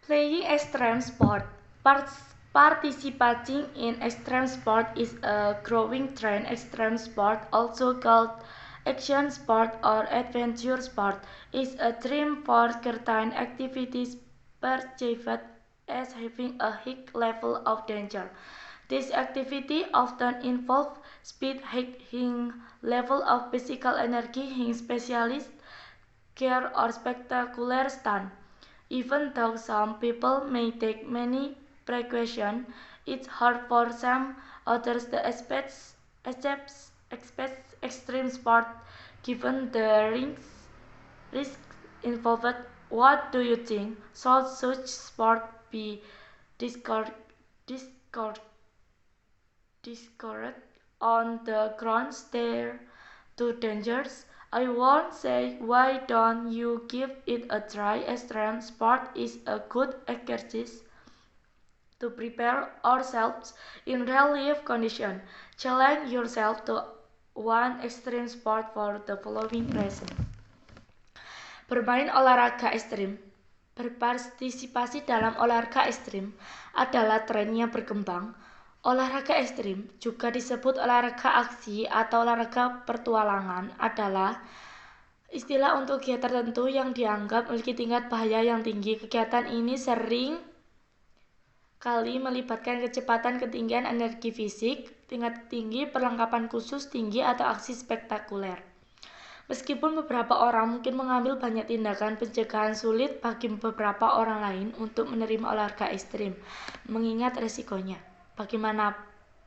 Playing extreme sport. Participating in extreme sport is a growing trend. Extreme sport, also called action sport or adventure sport, is a term for certain activities perceived as having a high level of danger. This activity often involves speed, high level of physical energy, high specialist care, or spectacular stunt. Even though some people may take many precautions, it's hard for some others to expect extreme sport given the risks involved. What do you think? Should such sport be discouraged discouraged on the grounds they're too dangerous? I won't say why don't you give it a try. Extreme sport is a good exercise to prepare ourselves in real life conditions. Challenge yourself to one extreme sport for the following reason. Bermain olahraga ekstrim. Berpartisipasi dalam olahraga ekstrim adalah tren yang berkembang. Olahraga ekstrim, juga disebut olahraga aksi atau olahraga pertualangan, adalah istilah untuk kegiatan tertentu yang dianggap memiliki tingkat bahaya yang tinggi. Kegiatan ini sering kali melibatkan kecepatan, ketinggian energi fisik, tingkat tinggi, perlengkapan khusus tinggi, atau aksi spektakuler. Meskipun beberapa orang mungkin mengambil banyak tindakan pencegahan, sulit bagi beberapa orang lain untuk menerima olahraga ekstrim, mengingat resikonya. Bagaimana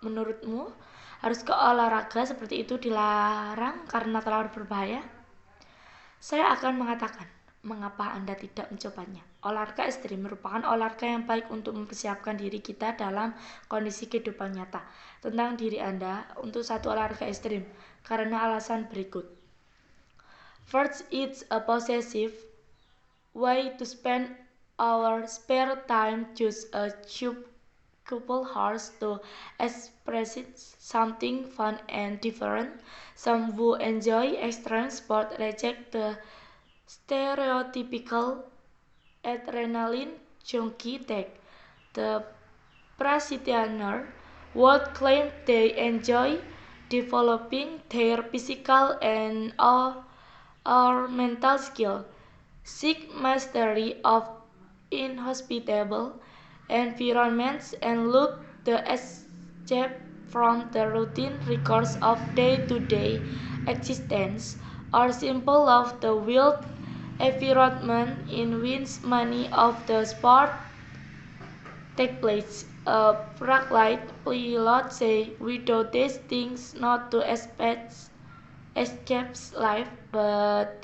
menurutmu? Haruskah olahraga seperti itu dilarang karena terlalu berbahaya? Saya akan mengatakan, mengapa Anda tidak mencobanya? Olahraga ekstrim merupakan olahraga yang baik untuk mempersiapkan diri kita dalam kondisi kehidupan nyata. Tentang diri Anda untuk satu olahraga ekstrim, karena alasan berikut. First, it's a possessive way to spend our spare time. Choose a couple hours to express something fun and different. Some who enjoy extreme sport reject the stereotypical adrenaline junkie tag. The practitioner would claim they enjoy developing their physical and or mental skill, seek mastery of inhospitable environments, and look to escape from the routine rigors of day-to-day existence, or simple love the wild environment in which many of the sport take place. A pragmatic pilot say, "We do these things not to escapes life, but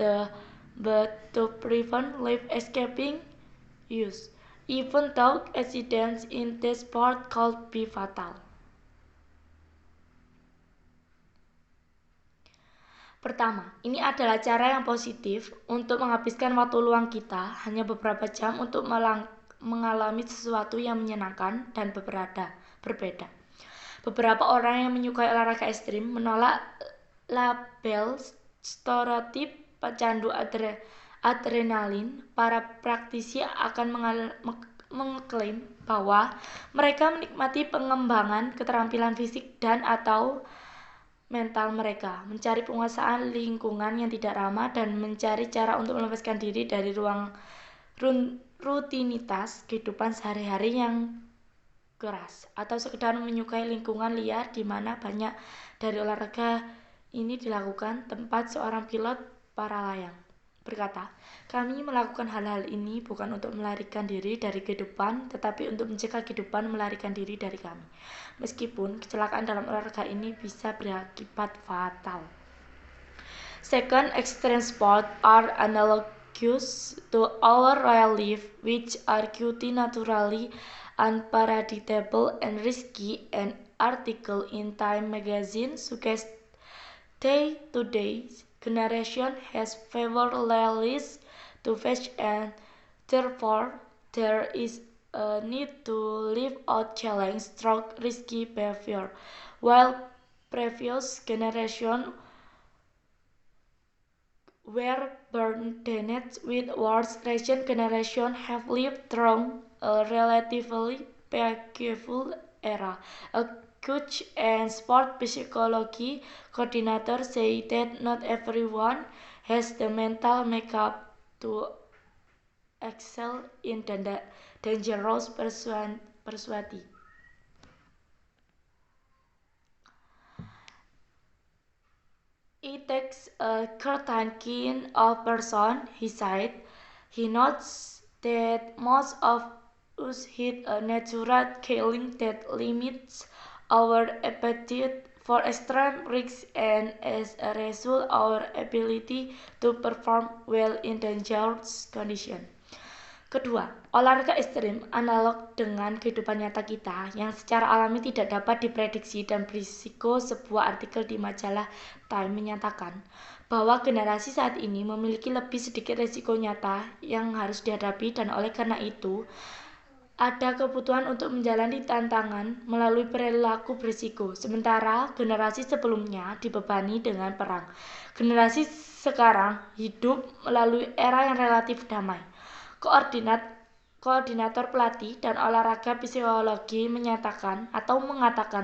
to prevent life escaping use, even though accidents in this sport could be fatal." Pertama, ini adalah cara yang positif untuk menghabiskan waktu luang kita hanya beberapa jam untuk mengalami sesuatu yang menyenangkan dan berbeda. Beberapa orang yang menyukai olahraga ekstrim menolak label stereotip pecandu adrenalin. Para praktisi akan mengklaim bahwa mereka menikmati pengembangan keterampilan fisik dan atau mental mereka, mencari penguasaan lingkungan yang tidak ramah, dan mencari cara untuk melepaskan diri dari rutinitas kehidupan sehari-hari yang keras, atau sekedar menyukai lingkungan liar di mana banyak dari olahraga ini dilakukan. Tempat seorang pilot para layang berkata, "Kami melakukan hal-hal ini bukan untuk melarikan diri dari kehidupan, tetapi untuk mencegah kehidupan melarikan diri dari kami. Meskipun kecelakaan dalam olahraga ini bisa berakibat fatal." Second, extreme sports are analogous to our real life, which are cutie naturally unpredictable and risky. An article in Time magazine suggests today's generation has fewer rallies to face, and therefore there is a need to live out challenge through risky behavior. While previous generations were burdened with wars, recent generations have lived through a relatively peaceful era. A coach and sport psychology coordinator say that not everyone has the mental makeup to excel in dangerous pursuit. It takes a certain kind of person, he said. He notes that most of us hit a natural ceiling that limits our appetite for extreme risks and as a result our ability to perform well in dangerous conditions. Kedua, olahraga ekstrim analog dengan kehidupan nyata kita yang secara alami tidak dapat diprediksi dan berisiko. Sebuah artikel di majalah Time menyatakan bahwa generasi saat ini memiliki lebih sedikit risiko nyata yang harus dihadapi dan oleh karena itu ada kebutuhan untuk menjalani tantangan melalui perilaku berisiko. Sementara generasi sebelumnya dibebani dengan perang. Generasi sekarang hidup melalui era yang relatif damai. Koordinator pelatih dan olahraga psikologi mengatakan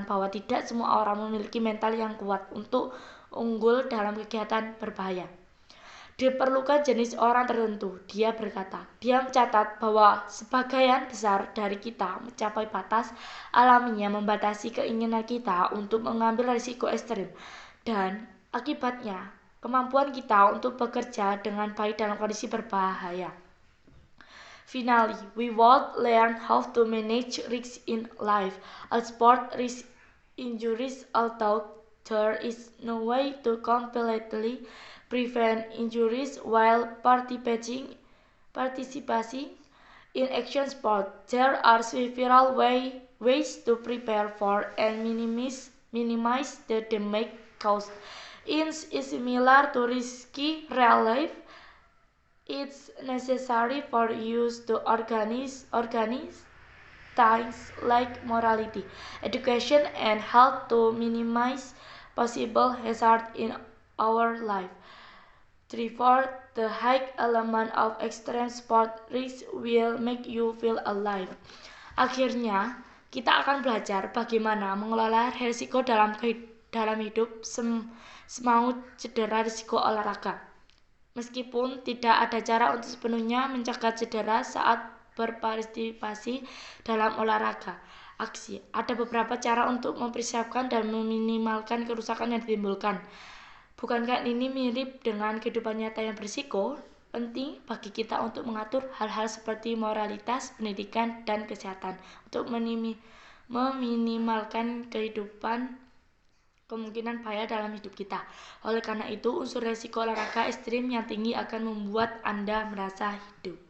bahwa tidak semua orang memiliki mental yang kuat untuk unggul dalam kegiatan berbahaya. Diperlukan jenis orang tertentu, dia berkata. Dia mencatat bahwa sebagian besar dari kita mencapai batas alaminya membatasi keinginan kita untuk mengambil risiko ekstrim dan akibatnya kemampuan kita untuk bekerja dengan baik dalam kondisi berbahaya. Finally, we would learn how to manage risks in life. A sport risks injuries, although there is no way to completely prevent injuries while participating in action sport. There are several ways to prepare for and minimize the damage caused. It is similar to risky real life. It's necessary for you to organize things like morality, education, and health to minimize possible hazard in our life. Therefore, the high element of extreme sport risk will make you feel alive. Akhirnya, kita akan belajar bagaimana mengelola risiko dalam hidup semau cedera risiko olahraga. Meskipun tidak ada cara untuk sepenuhnya mencegah cedera saat berpartisipasi dalam olahraga aksi, ada beberapa cara untuk mempersiapkan dan meminimalkan kerusakan yang ditimbulkan. Bukankah ini mirip dengan kehidupan nyata yang berisiko? Penting bagi kita untuk mengatur hal-hal seperti moralitas, pendidikan, dan kesehatan untuk meminimalkan kemungkinan bahaya dalam hidup kita. Oleh karena itu, unsur resiko olahraga ekstrim yang tinggi akan membuat Anda merasa hidup.